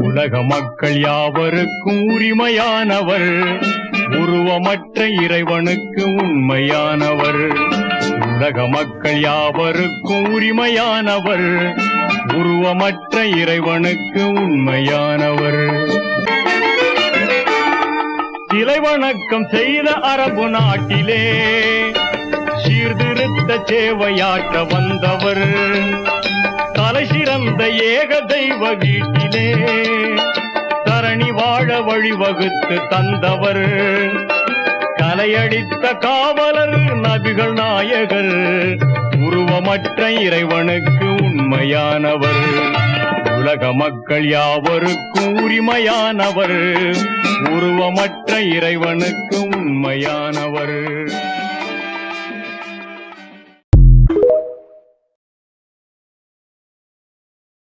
உலக மக்கள் யாவருக்கும் உரிமையானவர், உருவமற்ற இறைவனுக்கு உண்மையானவர். உலக மக்கள் யாவருக்கும் உரிமையானவர், உருவமற்ற இறைவனுக்கு உண்மையானவர். சிலை வணக்கம் செய்த அரபு நாட்டிலே சீர்திருத்த சேவையாற்ற வந்தவர், தலை சிறந்த ஏக தெய்வ வீட்டிலே தரணி வாழ வழிவகுத்து தந்தவர். கலையடித்த காவலர் நபிகள் நாயகர், உருவமற்ற இறைவனுக்கு உண்மையானவர். உலக மக்கள் யாவருக்கும் உரிமையானவர், உருவமற்ற இறைவனுக்கு உண்மையானவர்.